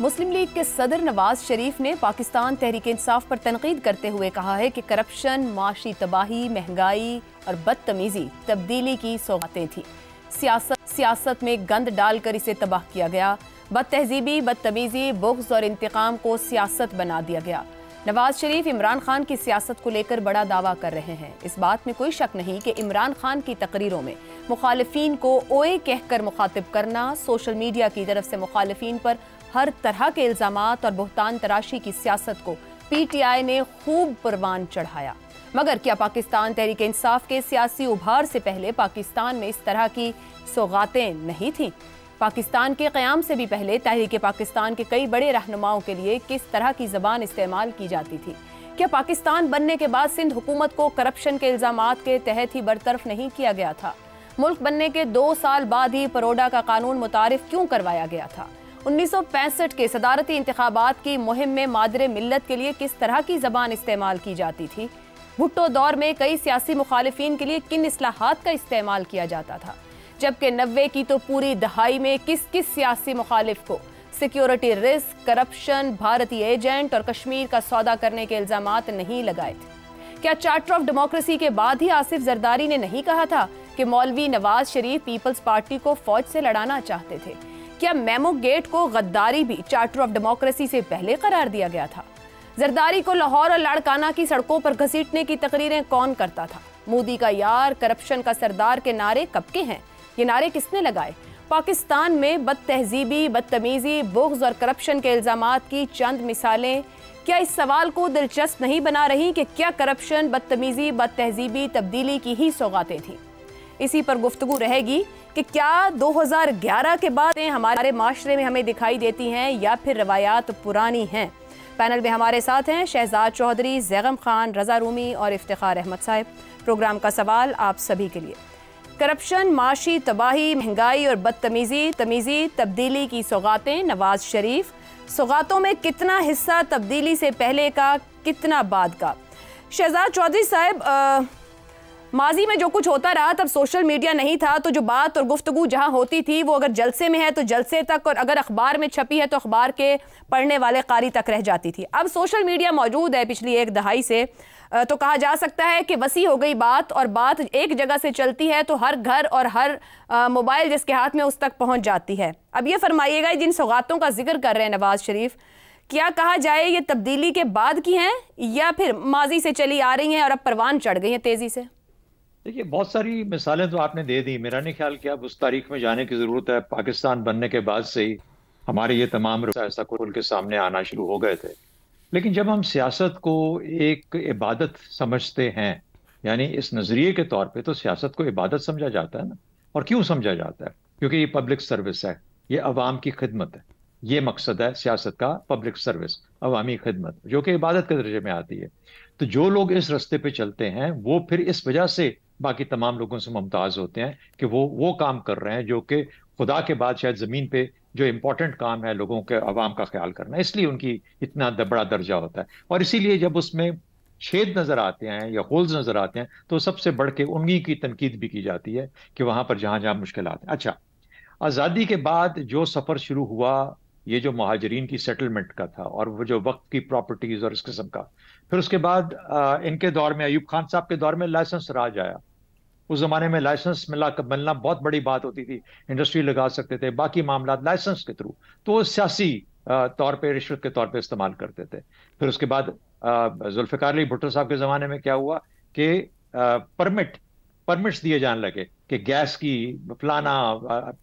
मुस्लिम league के सदर नवाज शरीफ ने पाकिस्तान तहरीक इंसाफ पर तनकीद करते हुए कहा है कि करप्शन, माशी तबाही, महंगाई और बदतमीजी तब्दीली की सौगातें थी। सियासत में गंद डालकर इसे तबाह किया गया। बदतहजीबी, बदतमीजी, बुग़्ज़ और इंतकाम को सियासत बना दिया गया। नवाज शरीफ इमरान खान की सियासत को लेकर बड़ा दावा कर रहे हैं। इस बात में कोई शक नहीं कि इमरान खान की तकरीरों में मुखालिफिन को ओए कहकर मुखातिब करना, सोशल मीडिया की तरफ से मुखालिफिन पर हर तरह के इल्जामात और बुहतान तराशी की सियासत को PTI ने खूब परवान चढ़ाया। मगर क्या पाकिस्तान तहरीक इंसाफ के सियासी उभार से पहले पाकिस्तान में इस तरह की सौगातें नहीं थीं? पाकिस्तान के क़याम से भी पहले तहरीक पाकिस्तान के कई बड़े रहनुमाओं के लिए किस तरह की ज़बान इस्तेमाल की जाती थी? क्या पाकिस्तान बनने के बाद सिंध हुकूमत को करप्शन के इल्ज़ामात के तहत ही बरतरफ नहीं किया गया था? मुल्क बनने के 2 साल बाद ही परोडा का कानून मुतारिफ क्यों करवाया गया था? 1965 के सदारती इंतखाबात की मुहिम में मादरे मिल्लत के लिए किस तरह की ज़बान इस्तेमाल की जाती थी? भुट्टो दौर में कई सियासी मुखालिफिन के लिए किन इस्लाहात का इस्तेमाल किया जाता था? जबकि 90 की तो पूरी दहाई में किस किस सियासी मुखालिफ को सिक्योरिटी रिस्क, करप्शन, भारतीय एजेंट और कश्मीर का सौदा करने के इल्जामात नहीं लगाए थे? क्या चार्टर ऑफ डेमोक्रेसी के बाद ही आसिफ जरदारी ने नहीं कहा था कि मौलवी नवाज शरीफ पीपल्स पार्टी को फौज से लड़ाना चाहते थे? क्या मेमो गेट को गद्दारी भी चार्टर ऑफ डेमोक्रेसी से पहले करार दिया गया था? जरदारी को लाहौर और लाड़काना की सड़कों पर घसीटने की तकरीरें कौन करता था? मोदी का यार, करप्शन का सरदार के नारे कब के हैं? ये नारे किसने लगाए? पाकिस्तान में बदतहजीबी, बदतमीजी, बुग़्ज़ और करप्शन के इल्ज़ामात की चंद मिसालें क्या इस सवाल को दिलचस्प नहीं बना रही कि क्या करप्शन, बदतमीजी, बदतहजीबी तब्दीली की ही सौगातें थीं? इसी पर गुफ्तगू रहेगी कि क्या 2011 के बाद हमारे माशरे में हमें दिखाई देती हैं या फिर रवायात पुरानी हैं? पैनल में हमारे साथ हैं शहजाद चौधरी, ज़ैगम खान, रज़ा रूमी और इफ्तिखार अहमद साहब। प्रोग्राम का सवाल आप सभी के लिए। करप्शन, माशी तबाही, महंगाई और बदतमीजी तब्दीली की सौगातें। नवाज शरीफ, सौगातों में कितना हिस्सा तब्दीली से पहले का, कितना बाद का? शहजाद चौधरी साहब, माजी में जो कुछ होता रहा तब सोशल मीडिया नहीं था, तो जो बात और गुफ्तगू जहां होती थी वो अगर जलसे में है तो जलसे तक, और अगर अखबार में छपी है तो अखबार के पढ़ने वाले कारी तक रह जाती थी। अब सोशल मीडिया मौजूद है पिछली 1 दहाई से, तो कहा जा सकता है कि वसी हो गई बात, और बात एक जगह से चलती है तो हर घर और हर मोबाइल जिसके हाथ में उस तक पहुंच जाती है। अब ये फरमाइएगा, जिन सौगातों का जिक्र कर रहे हैं नवाज शरीफ, क्या कहा जाए ये तब्दीली के बाद की हैं या फिर माजी से चली आ रही हैं और अब परवान चढ़ गई हैं तेजी से? देखिए, बहुत सारी मिसालें तो आपने दे दी। मेरा नहीं ख्याल कि अब उस तारीख में जाने की जरूरत है। पाकिस्तान बनने के बाद से ही हमारे ये तमाम ऐसा खुल के सामने आना शुरू हो गए थे। लेकिन जब हम सियासत को एक इबादत समझते हैं, यानी इस नजरिए के तौर पे, तो सियासत को इबादत समझा जाता है ना। और क्यों समझा जाता है? क्योंकि ये पब्लिक सर्विस है, ये अवाम की खिदमत है। ये मकसद है सियासत का, पब्लिक सर्विस, अवामी खिदमत, जो कि इबादत के दर्जे में आती है। तो जो लोग इस रास्ते पे चलते हैं वो फिर इस वजह से बाकी तमाम लोगों से मुमताज होते हैं कि वो काम कर रहे हैं जो कि खुदा के बाद शायद जमीन पे जो इंपॉर्टेंट काम है, लोगों के, अवाम का ख्याल करना, इसलिए उनकी इतना बड़ा दर्जा होता है। और इसीलिए जब उसमें छेद नजर आते हैं या होल्स नजर आते हैं तो सबसे बढ़ के उन्हीं की तनकीद भी की जाती है कि वहां पर जहां जहां मुश्किलात हैं। अच्छा, आज़ादी के बाद जो सफ़र शुरू हुआ, ये जो महाजरीन की सेटलमेंट का था और वो जो वक्त की प्रॉपर्टीज और इस किस्म का, फिर उसके बाद इनके दौर में, अयूब खान साहब के दौर में लाइसेंस राज आया। उस जमाने में लाइसेंस मिलना बहुत बड़ी बात होती थी। इंडस्ट्री लगा सकते थे, बाकी मामला लाइसेंस के थ्रू, तो वो सियासी तौर पे, रिश्वत के तौर पे इस्तेमाल करते थे। फिर उसके बाद जुल्फिकार अली भुट्टो साहब के जमाने में क्या हुआ कि परमिट्स दिए जाने लगे कि गैस की, फलाना,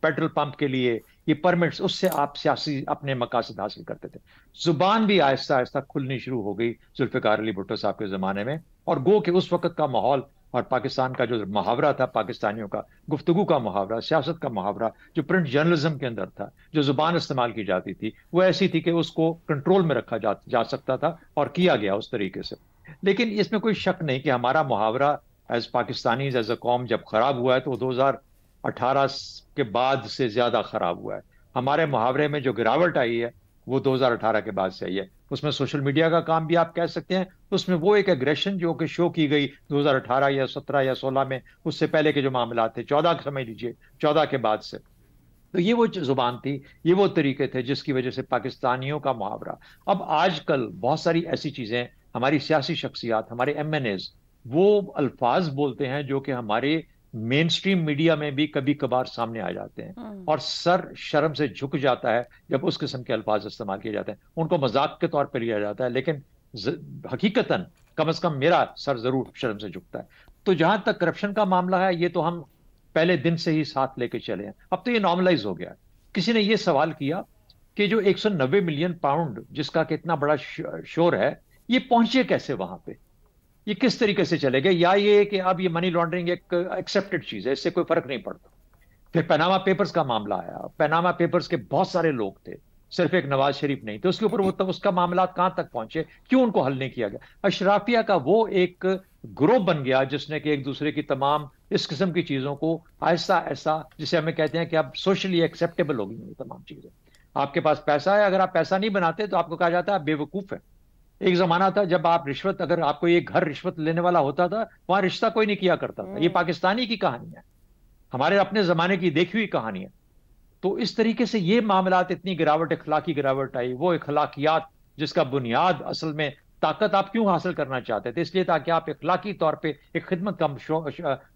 पेट्रोल पंप के लिए ये परमिट्स, उससे आप सियासी अपने मकासद हासिल करते थे। जुबान भी आहिस्ता आहिस्ता खुलनी शुरू हो गई जुल्फिकार अली भुट्टो साहब के जमाने में। और गो कि उस वक्त का माहौल और पाकिस्तान का जो मुहावरा था, पाकिस्तानियों का गुफ्तगू का मुहावरा, सियासत का मुहावरा, जो प्रिंट जर्नलिज्म के अंदर था, जो जुबान इस्तेमाल की जाती थी, वो ऐसी थी कि उसको कंट्रोल में रखा जा सकता था, और किया गया उस तरीके से। लेकिन इसमें कोई शक नहीं कि हमारा मुहावरा एज पाकिस्तानी, एज अ कौम, जब खराब हुआ है तो 2018 के बाद से ज्यादा खराब हुआ है। हमारे मुहावरे में जो गिरावट आई है वो 2018 के बाद से आई है। उसमें सोशल मीडिया का काम भी आप कह सकते हैं। उसमें वो एक एग्रेशन जो कि शो की गई 2018 या 17 या 16 में, उससे पहले के जो मामला थे, 14 समझ लीजिए, 14 के बाद से, तो ये वो जुबान थी, ये वो तरीके थे जिसकी वजह से पाकिस्तानियों का मुहावरा। अब आजकल बहुत सारी ऐसी चीजें, हमारी सियासी शख्सियात, हमारे एमएनएज वो अल्फाज बोलते हैं जो कि हमारे मेन स्ट्रीम मीडिया में भी कभी कभार सामने आ जाते हैं, और सर शर्म से झुक जाता है जब उस किस्म के अल्फाज इस्तेमाल किए जाते हैं। उनको मजाक के तौर पर लिया जाता है, लेकिन हकीकतन कम से कम मेरा सर जरूर शर्म से झुकता है। तो जहां तक करप्शन का मामला है, ये तो हम पहले दिन से ही साथ लेके चले हैं, अब तो ये नॉर्मलाइज हो गया है। किसी ने ये सवाल किया कि जो 190 मिलियन पाउंड जिसका कितना बड़ा शोर है, ये पहुंचे कैसे वहां पे, ये किस तरीके से चले गए, या ये कि अब ये मनी लॉन्ड्रिंग एक एक्सेप्टेड चीज है, इससे कोई फर्क नहीं पड़ता। फिर पनामा पेपर्स का मामला आया, पनामा पेपर्स के बहुत सारे लोग थे, सिर्फ एक नवाज शरीफ नहीं थे उसके ऊपर, वो तब उसका मामला कहां तक पहुंचे, क्यों उनको हल नहीं किया गया। अशराफिया का वो एक ग्रोह बन गया जिसने कि एक दूसरे की तमाम इस किस्म की चीजों को ऐसा ऐसा, जिसे हमें कहते हैं कि अब सोशली एक्सेप्टेबल हो गई ये तमाम चीजें। आपके पास पैसा है, अगर आप पैसा नहीं बनाते तो आपको कहा जाता है आप बेवकूफ है। एक जमाना था जब आप रिश्वत, अगर आपको एक घर रिश्वत लेने वाला होता था, वहां रिश्ता कोई नहीं किया करता था। ये पाकिस्तानी की कहानी है, हमारे अपने जमाने की देखी हुई कहानी है। तो इस तरीके से ये मामलात, इतनी गिरावट, इखलाकी गिरावट आई, वो इखलाकियात जिसका बुनियाद असल में ताकत आप क्यों हासिल करना चाहते थे, इसलिए ताकि आप इखलाकी तौर पे एक खिदमत का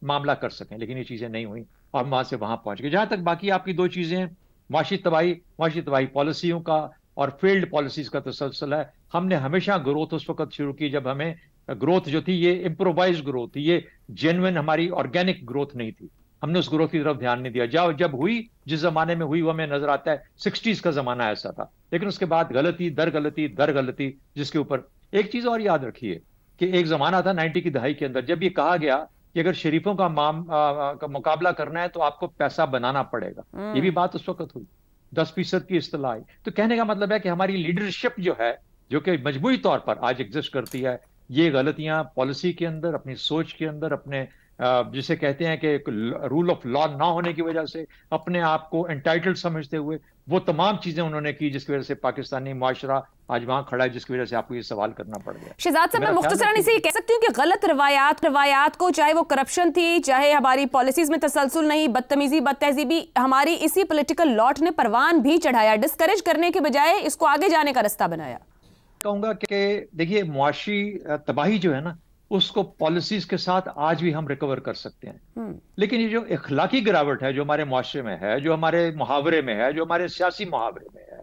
मामला कर सकें, लेकिन ये चीजें नहीं हुई और वहां से वहां पहुंच गए। जहां तक बाकी आपकी दो चीजें हैं, माशी तबाही पॉलिसियों का और फील्ड पॉलिसीज का तसलसल है। हमने हमेशा ग्रोथ उस वक्त शुरू की जब हमें ग्रोथ जो थी ये इम्प्रोवाइज ग्रोथ थी, ये जेन्युइन हमारी ऑर्गेनिक ग्रोथ नहीं थी। हमने उस ग्रोथ की तरफ ध्यान नहीं दिया। जब हुई, जिस जमाने में हुई वो हमें नजर आता है 60s का जमाना ऐसा था, लेकिन उसके बाद गलती दर गलती दर गलती, जिसके ऊपर एक चीज और याद रखिए कि एक जमाना था 90 की दहाई के अंदर जब ये कहा गया कि अगर शरीफों का मुकाबला करना है तो आपको पैसा बनाना पड़ेगा। ये भी बात उस वक्त हुई, 10% की इस्तेलाह आई। तो कहने का मतलब है कि हमारी लीडरशिप जो है, जो कि मजबूरी तौर पर आज एग्जिस्ट करती है, ये गलतियां पॉलिसी के अंदर, अपनी सोच के अंदर, अपने जिसे कहते हैं कि रूल ऑफ लॉ ना होने की वजह से, अपने आप को एंटाइटल्ड समझते हुए, वो तमाम चीजें उन्होंने की जिसकी वजह से पाकिस्तानी मुआशरा आज वहां खड़ा है, जिसकी वजह से आपको ये सवाल करना पड़ गया। शहजाद साहब, मैं मुख्तसरन इसे कह सकती हूँ कि गलत रवायात को, चाहे वो करप्शन थी, चाहे हमारी पॉलिसीज में तसलसल नहीं, बदतमीजी बदतहजीबी, हमारी इसी पॉलिटिकल लॉट ने परवान भी चढ़ाया, डिस्करेज करने के बजाय इसको आगे जाने का रास्ता बनाया। कहूंगा कि देखिए, मुआशी तबाही जो है ना, उसको पॉलिसीज के साथ आज भी हम रिकवर कर सकते हैं, लेकिन ये जो इखलाकी गिरावट है जो हमारे मुआशरे में है, जो हमारे मुहावरे में है, जो हमारे सियासी मुहावरे में है,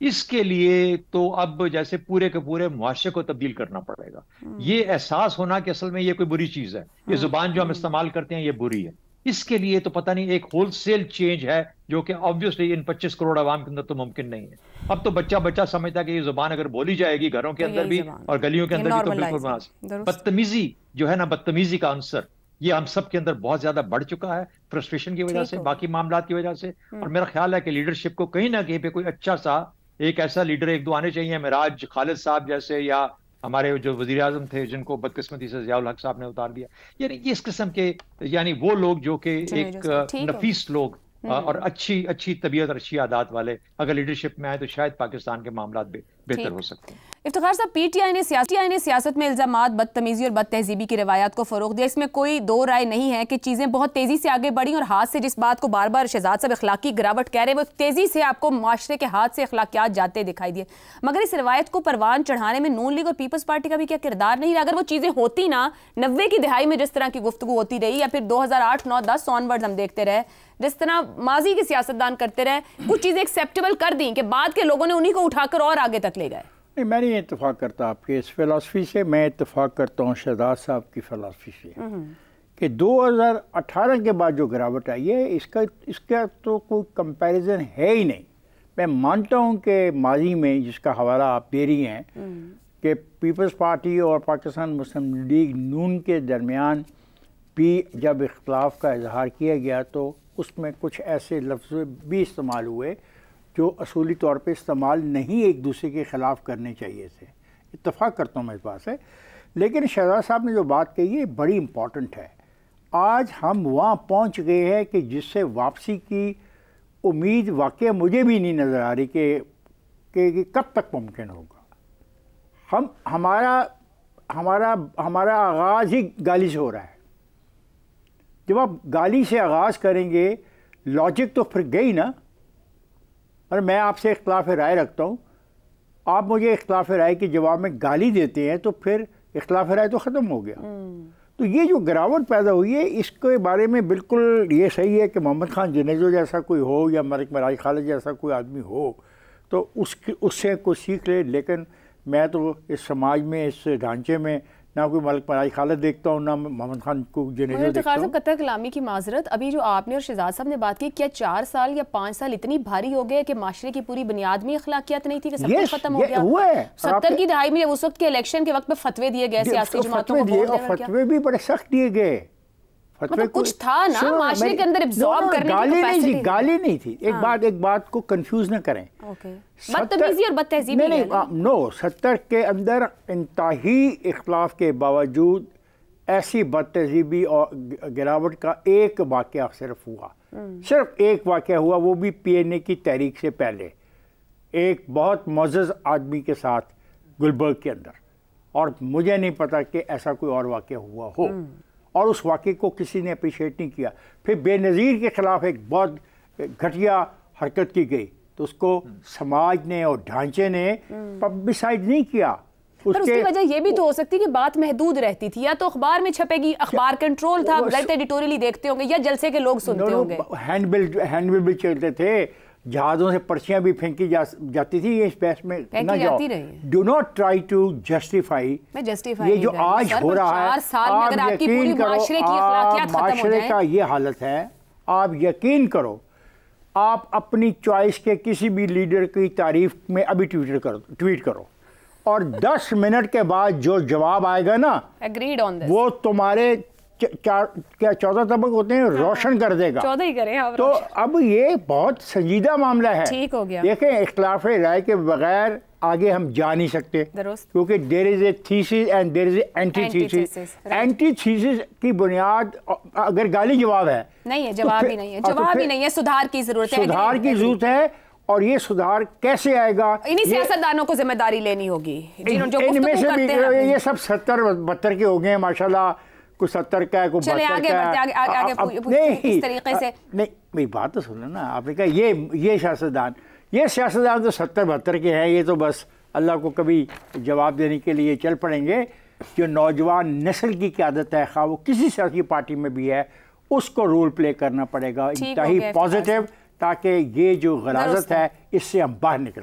इसके लिए तो अब जैसे पूरे के पूरे मुआशरे को तब्दील करना पड़ेगा। ये एहसास होना कि असल में ये कोई बुरी चीज है, ये जुबान जो हम इस्तेमाल करते हैं ये बुरी है, इसके लिए तो पता नहीं एक होलसेल चेंज है जो कि ऑब्वियसली इन 25 करोड़ आवाम के अंदर तो मुमकिन नहीं है। अब तो बच्चा समझता है कि ये जुबान अगर बोली जाएगी घरों के अंदर भी और गलियों के अंदर भी तो बिल्कुल बदतमीजी जो है ना, बदतमीजी का आंसर ये हम सब के अंदर बहुत ज्यादा बढ़ चुका है, फ्रस्ट्रेशन की वजह से, बाकी मामला की वजह से। और मेरा ख्याल है कि लीडरशिप को कहीं ना कहीं पे कोई अच्छा सा एक ऐसा लीडर एक दो आने चाहिए, मिराज खालिद साहब जैसे, या हमारे जो वजीर आजम थे जिनको बदकिस्मती से ज़ियाउल हक साहब ने उतार दिया, यानी इस किस्म के, यानी वो लोग जो कि एक नफीस लोग और अच्छी तबीयत और अच्छी आदत वाले अगर लीडरशिप में आए तो शायद पाकिस्तान के मामला बेहतर हो सकते हैं। इफ्तिखार साहब, पीटीआई ने सियासत में इल्जामात, बदतमीजी और बदतहजीबी की रवायत को फरोग दिया, इसमें कोई दो राय नहीं है कि चीज़ें बहुत तेज़ी से आगे बढ़ी और हाथ से जिस बात को बार बार शहजाद साहब इखलाकी गिरावट कह रहे हैं, वो तेज़ी से आपको माशरे के हाथ से अखलाकियात जाते दिखाई दिए। मगर इस रवायत को परवान चढ़ाने में नून लीग और पीपल्स पार्टी का भी क्या किरदार नहीं रहा? अगर वो चीज़ें होती ना 90 की दिहाई में जिस तरह की गुफ्तगू होती रही, या फिर 2008, 9, 10 ऑनवर्ड्स हम देखते रहे, जिस तरह माजी के सियासतदान करते रहे, कुछ चीज़ें एक्सेप्टेबल कर दी कि बाद के लोगों ने उन्हीं को उठाकर और आगे तक ले गए। नहीं, मैं नहीं इत्तेफाक करता आपके इस फ़िलासफ़ी से, मैं इत्तेफाक करता हूँ शहजाद साहब की फ़िलासफ़ी से कि 2018 के बाद जो गिरावट आई है इसका तो कोई कंपैरिजन है ही नहीं। मैं मानता हूँ कि माजी में जिसका हवाला आप दे रही हैं कि पीपल्स पार्टी और पाकिस्तान मुस्लिम लीग नून के दरमियान भी जब इख्तलाफ का इजहार किया गया तो उसमें कुछ ऐसे लफ्ज़ भी इस्तेमाल हुए जो असूली तौर पे इस्तेमाल नहीं एक दूसरे के ख़िलाफ़ करने चाहिए थे। इत्तेफाक करता हूँ मैं इस बात से, लेकिन शहजाद साहब ने जो बात कही है बड़ी इम्पॉर्टेंट है। आज हम वहाँ पहुँच गए हैं कि जिससे वापसी की उम्मीद वाकई मुझे भी नहीं नज़र आ रही कि कब तक मुमकिन होगा। हमारा आगाज़ ही गाली से हो रहा है। जब आप गाली से आगाज़ करेंगे, लॉजिक तो फिर गई ना, और मैं आपसे इख्तिलाफ राय रखता हूँ, आप मुझे इख्तिलाफ राय के जवाब में गाली देते हैं तो फिर इख्तिलाफ राय तो ख़त्म हो गया। तो ये जो गिरावट पैदा हुई है इसके बारे में बिल्कुल ये सही है कि मोहम्मद खान जुनेजो जैसा कोई हो या मलिक मराज खालिद जैसा कोई आदमी हो तो उससे कुछ सीख ले, लेकिन मैं तो इस समाज में, इस ढांचे में ना कोई मलिक मराज खालिद देखता हूँ, ना मोहम्मद खान को जुनेजो देखता हूँ। कतर कलामी की माजरत, अभी जो आपने और शहजाद साहब ने बात की, क्या 4 साल या 5 साल इतनी भारी हो गए कि माशरे की पूरी बुनियाद में अखलाकियात नहीं थी कि सब कुछ खत्म हो गया? हुआ है 70 की दहाई में उस वक्त के इलेक्शन के वक्त में फतवे दिए गए सियासी जमातों को, फतवे भी बड़े सख्त दिए गए। मतलब कुछ था ना माशरे के अंदर एब्जॉर्ब करने की कैपेसिटी। गाली नहीं थी। एक बात को कंफ्यूज न करें। बदतमीजी और बदतहजीबी नहीं, 70 के अंदर इंतहाई इख्तिलाफ के बावजूद ऐसी बदतहजीबी और गिरावट का एक वाक़या सिर्फ हुआ, सिर्फ एक वाक़या हुआ, वो भी PNA की तहरीक से पहले एक बहुत मुअज़्ज़ज़ आदमी के साथ गुलबर्ग के अंदर, और मुझे नहीं पता कि ऐसा कोई और वाक़या हुआ हो, और उस वाक़े को किसी ने अप्रिशिएट नहीं किया। फिर बेनज़ीर के ख़िलाफ़ एक बहुत घटिया हरकत की गई तो उसको समाज ने और ढांचे ने पब्लिसाइज नहीं किया। उसकी वजह ये भी तो हो सकती है कि बात महदूद रहती थी, या तो अखबार में छपेगी, अखबार कंट्रोल था, लाइट एडिटोरियली देखते होंगे, या जलसे के लोग सुनते होंगे। हैंडबिल भी चलते थे, जहाज़ों से पर्चियां भी फेंकी जाती थी। ये इस बहस में न जाओ, do not try to justify ये जो आज हो रहा है। आप यकीन करो, माशरे का ये हालत है, आप यकीन करो, आप अपनी चॉइस के किसी भी लीडर की तारीफ में अभी ट्वीट करो और 10 मिनट के बाद जो जवाब आएगा ना, एग्रीड ऑन दिस, वो तुम्हारे 14 तबक होते हैं, रोशन कर देगा। 14 ही करें आप। तो अब ये बहुत संजीदा मामला है। ठीक हो गया। देखें, इख्तिलाफ राय के बगैर आगे हम जा नहीं सकते, क्योंकि there is a thesis and there is a antithesis. Antithesis की बुनियाद अगर गाली जवाब है, नहीं है, जवाब ही नहीं है, जवाब ही नहीं है, सुधार की जरूरत है, सुधार की जरूरत है। और ये सुधार कैसे आएगा? इन्हीं सियासतदानों को जिम्मेदारी लेनी होगी, इनमें से भी ये सब 70-72 के हो गए हैं माशाल्लाह, कुछ 70 का है, कुछ 72 का है। इस तरीके से नहीं, मेरी बात तो सुनो ना। आपने कहा ये सियासतदान तो 70-72 के हैं, ये तो बस अल्लाह को कभी जवाब देने के लिए चल पड़ेंगे। जो नौजवान नस्ल की क़यादत है, खा वो किसी सियासी पार्टी में भी है, उसको रोल प्ले करना पड़ेगा इंतहाई पॉजिटिव, ताकि ये जो गलाजत है इससे हम बाहर निकल